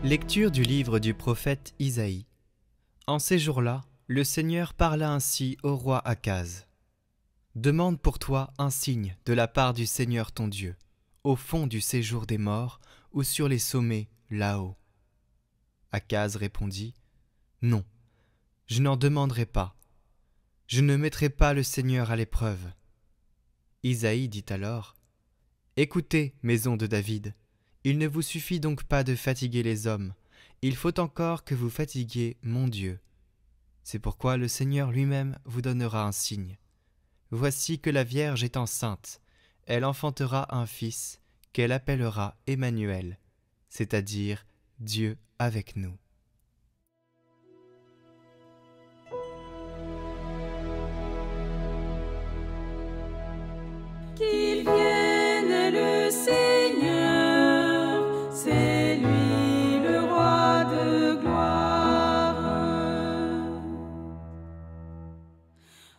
Lecture du livre du prophète Isaïe. En ces jours-là, le Seigneur parla ainsi au roi Akaz. Demande pour toi un signe de la part du Seigneur ton Dieu, au fond du séjour des morts ou sur les sommets là-haut. Akaz répondit, non, je n'en demanderai pas. Je ne mettrai pas le Seigneur à l'épreuve. Isaïe dit alors, écoutez, maison de David, il ne vous suffit donc pas de fatiguer les hommes, il faut encore que vous fatiguiez mon Dieu. C'est pourquoi le Seigneur lui-même vous donnera un signe. Voici que la Vierge est enceinte, elle enfantera un fils qu'elle appellera Emmanuel, c'est-à-dire Dieu avec nous. Qu'il vienne le Seigneur, c'est lui le roi de gloire.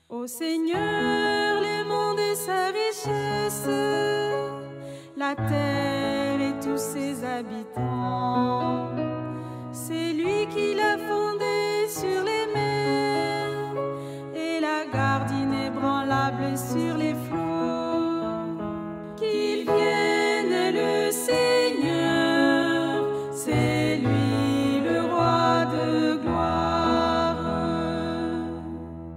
Ô Seigneur, le monde et sa richesse, la terre et tous ses habitants. C'est lui qui l'a fondée sur les mers et la garde inébranlable sur les flots. Qu'il vienne le Seigneur, c'est lui le roi de gloire.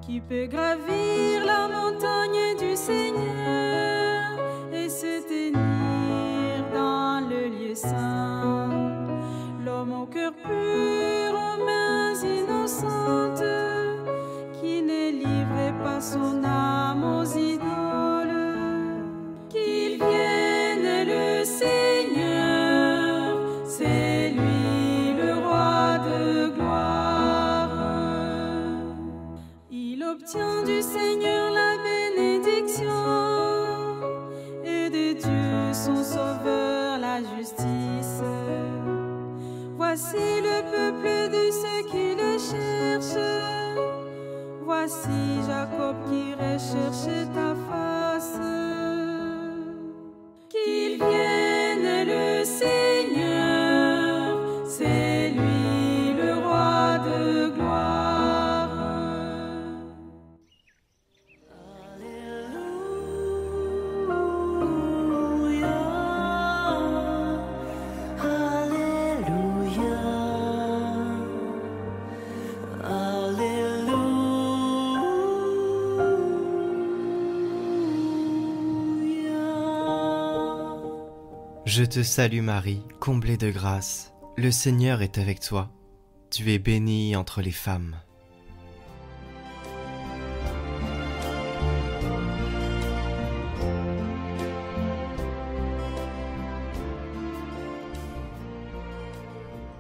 Qui peut gravir la montagne du Seigneur et se tenir dans le lieu saint? L'homme au cœur pur, aux mains innocentes, qui ne livrait pas son âme aux idoles. Qu'il vienne le Seigneur, c'est lui le roi de gloire. Il obtient du Seigneur la bénédiction et de Dieu son sauveur la justice. Voici le peuple de ceux qui le cherchent. Voici Jacob qui recherche ta face. Qu'il vienne le Seigneur, c'est lui le roi de gloire. Je te salue Marie, comblée de grâce, le Seigneur est avec toi. Tu es bénie entre les femmes.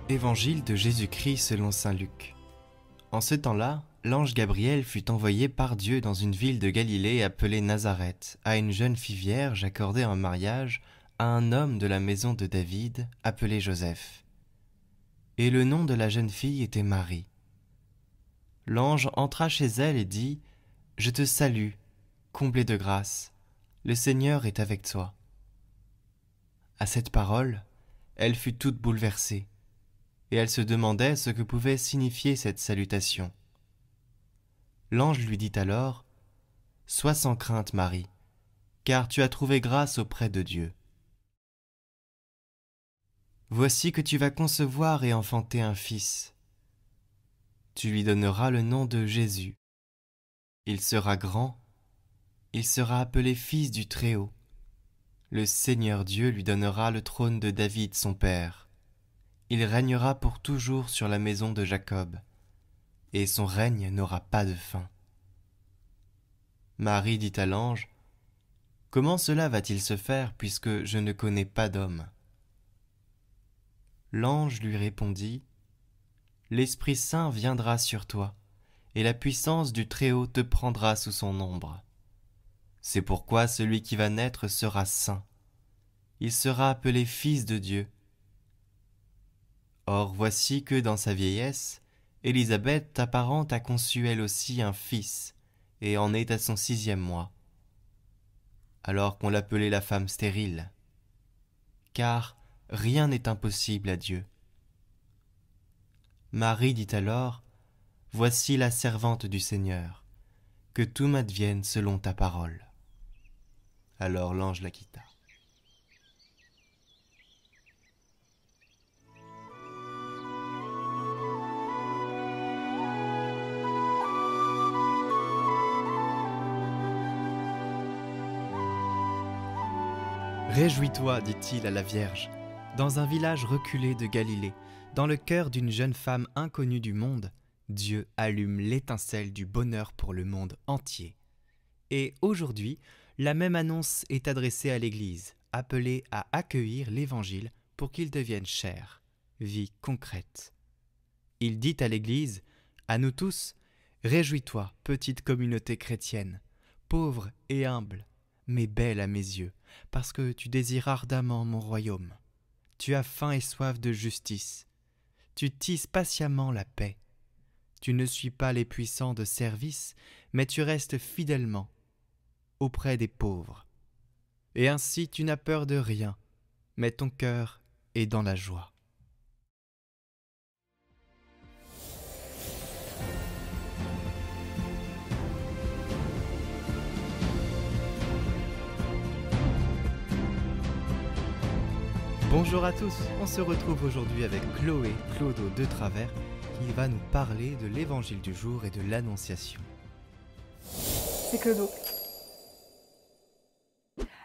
Évangile de Jésus-Christ selon saint Luc. En ce temps-là, l'ange Gabriel fut envoyé par Dieu dans une ville de Galilée appelée Nazareth, à une jeune fille vierge accordée en mariage à un homme de la maison de David appelé Joseph. Et le nom de la jeune fille était Marie. L'ange entra chez elle et dit, « Je te salue, comblée de grâce, le Seigneur est avec toi. » À cette parole, elle fut toute bouleversée, et elle se demandait ce que pouvait signifier cette salutation. L'ange lui dit alors, « Sois sans crainte, Marie, car tu as trouvé grâce auprès de Dieu. Voici que tu vas concevoir et enfanter un fils. Tu lui donneras le nom de Jésus. Il sera grand, il sera appelé fils du Très-Haut. Le Seigneur Dieu lui donnera le trône de David son père. Il régnera pour toujours sur la maison de Jacob, et son règne n'aura pas de fin. » Marie dit à l'ange, « Comment cela va-t-il se faire puisque je ne connais pas d'homme ?» L'ange lui répondit, « L'Esprit Saint viendra sur toi, et la puissance du Très-Haut te prendra sous son ombre. C'est pourquoi celui qui va naître sera saint. Il sera appelé Fils de Dieu. Or voici que dans sa vieillesse, Élisabeth, ta parente, a conçu elle aussi un fils, et en est à son 6e mois, alors qu'on l'appelait la femme stérile. Car rien n'est impossible à Dieu. » Marie dit alors, « Voici la servante du Seigneur, que tout m'advienne selon ta parole. » Alors l'ange la quitta. Réjouis-toi, dit-il à la Vierge, dans un village reculé de Galilée, dans le cœur d'une jeune femme inconnue du monde, Dieu allume l'étincelle du bonheur pour le monde entier. Et aujourd'hui, la même annonce est adressée à l'Église, appelée à accueillir l'Évangile pour qu'il devienne chair, vie concrète. Il dit à l'Église, à nous tous, « Réjouis-toi, petite communauté chrétienne, pauvre et humble, mais belle à mes yeux, parce que tu désires ardemment mon royaume. Tu as faim et soif de justice. Tu tisses patiemment la paix. Tu ne suis pas les puissants de service, mais tu restes fidèlement auprès des pauvres. Et ainsi tu n'as peur de rien, mais ton cœur est dans la joie. » Bonjour à tous, on se retrouve aujourd'hui avec Chloé Clodo de Travers qui va nous parler de l'évangile du jour et de l'annonciation. C'est Clodo.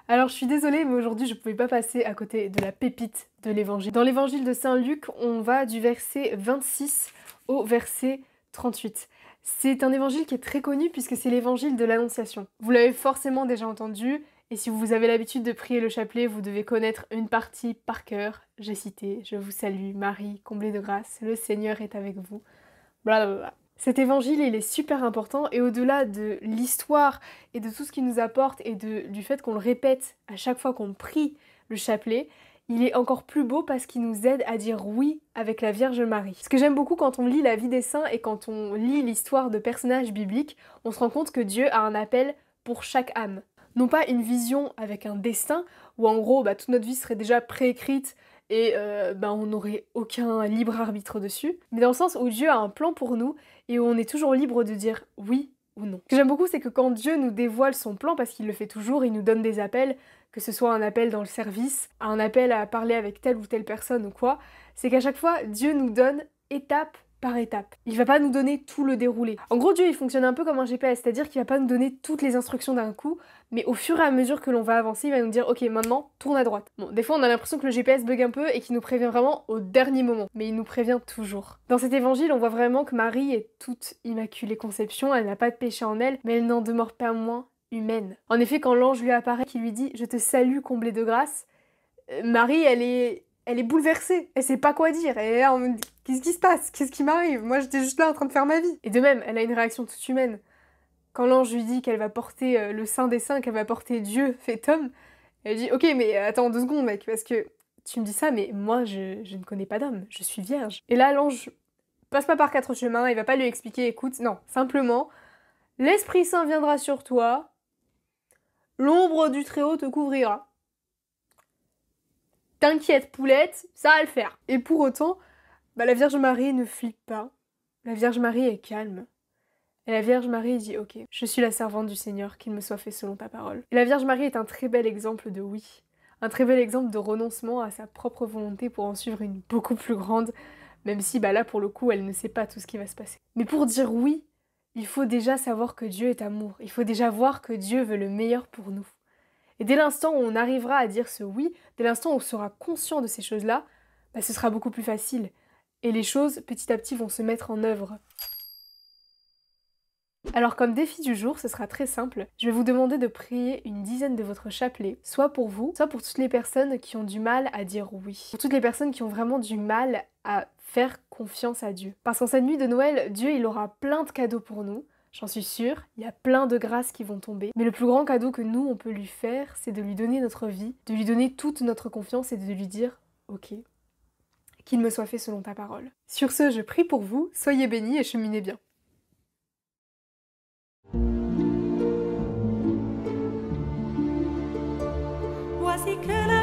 Alors je suis désolée mais aujourd'hui je ne pouvais pas passer à côté de la pépite de l'évangile. Dans l'évangile de Saint Luc, on va du verset 26 au verset 38. C'est un évangile qui est très connu puisque c'est l'évangile de l'annonciation. Vous l'avez forcément déjà entendu. Et si vous avez l'habitude de prier le chapelet, vous devez connaître une partie par cœur. J'ai cité, je vous salue, Marie, comblée de grâce, le Seigneur est avec vous. Blablabla. Cet évangile, il est super important et au-delà de l'histoire et de tout ce qu'il nous apporte et du fait qu'on le répète à chaque fois qu'on prie le chapelet, il est encore plus beau parce qu'il nous aide à dire oui avec la Vierge Marie. Ce que j'aime beaucoup quand on lit la vie des saints et quand on lit l'histoire de personnages bibliques, on se rend compte que Dieu a un appel pour chaque âme. Non pas une vision avec un destin, où en gros toute notre vie serait déjà préécrite et on n'aurait aucun libre arbitre dessus, mais dans le sens où Dieu a un plan pour nous et où on est toujours libre de dire oui ou non. Ce que j'aime beaucoup, c'est que quand Dieu nous dévoile son plan, parce qu'il le fait toujours, il nous donne des appels, que ce soit un appel dans le service, un appel à parler avec telle ou telle personne ou quoi, c'est qu'à chaque fois, Dieu nous donne étape par étape. Il va pas nous donner tout le déroulé. En gros, Dieu, il fonctionne un peu comme un GPS, c'est-à-dire qu'il va pas nous donner toutes les instructions d'un coup, mais au fur et à mesure que l'on va avancer, il va nous dire « Ok, maintenant, tourne à droite ». Bon, des fois, on a l'impression que le GPS bug un peu et qu'il nous prévient vraiment au dernier moment, mais il nous prévient toujours. Dans cet évangile, on voit vraiment que Marie est toute immaculée conception, elle n'a pas de péché en elle, mais elle n'en demeure pas moins humaine. En effet, quand l'ange lui apparaît, qui lui dit « Je te salue, comblée de grâce », Marie, elle est bouleversée, elle sait pas quoi dire, et là on me dit « Qu'est-ce qui se passe? Qu'est-ce qui m'arrive? Moi j'étais juste là en train de faire ma vie ». Et de même, elle a une réaction toute humaine. Quand l'ange lui dit qu'elle va porter le Saint des Saints, qu'elle va porter Dieu fait homme, elle dit « Ok, mais attends 2 secondes mec, parce que tu me dis ça, mais moi je ne connais pas d'homme, je suis vierge ». Et là l'ange passe pas par 4 chemins, il va pas lui expliquer « Écoute, non, simplement, l'Esprit Saint viendra sur toi, l'ombre du Très-Haut te couvrira. T'inquiète poulette, ça va le faire ». Et pour autant, la Vierge Marie ne flippe pas. La Vierge Marie est calme. Et la Vierge Marie dit « Ok, je suis la servante du Seigneur, qu'il me soit fait selon ta parole ». Et la Vierge Marie est un très bel exemple de oui. Un très bel exemple de renoncement à sa propre volonté pour en suivre une beaucoup plus grande, même si là pour le coup elle ne sait pas tout ce qui va se passer. Mais pour dire oui, il faut déjà savoir que Dieu est amour. Il faut déjà voir que Dieu veut le meilleur pour nous. Et dès l'instant où on arrivera à dire ce oui, dès l'instant où on sera conscient de ces choses-là, ce sera beaucoup plus facile. Et les choses, petit à petit, vont se mettre en œuvre. Alors comme défi du jour, ce sera très simple. Je vais vous demander de prier une dizaine de votre chapelet, soit pour vous, soit pour toutes les personnes qui ont du mal à dire oui. Pour toutes les personnes qui ont vraiment du mal à faire confiance à Dieu. Parce qu'en cette nuit de Noël, Dieu, il aura plein de cadeaux pour nous. J'en suis sûre, il y a plein de grâces qui vont tomber. Mais le plus grand cadeau que nous, on peut lui faire, c'est de lui donner notre vie, de lui donner toute notre confiance et de lui dire « Ok, qu'il me soit fait selon ta parole ». Sur ce, je prie pour vous, soyez bénis et cheminez bien. Voici que la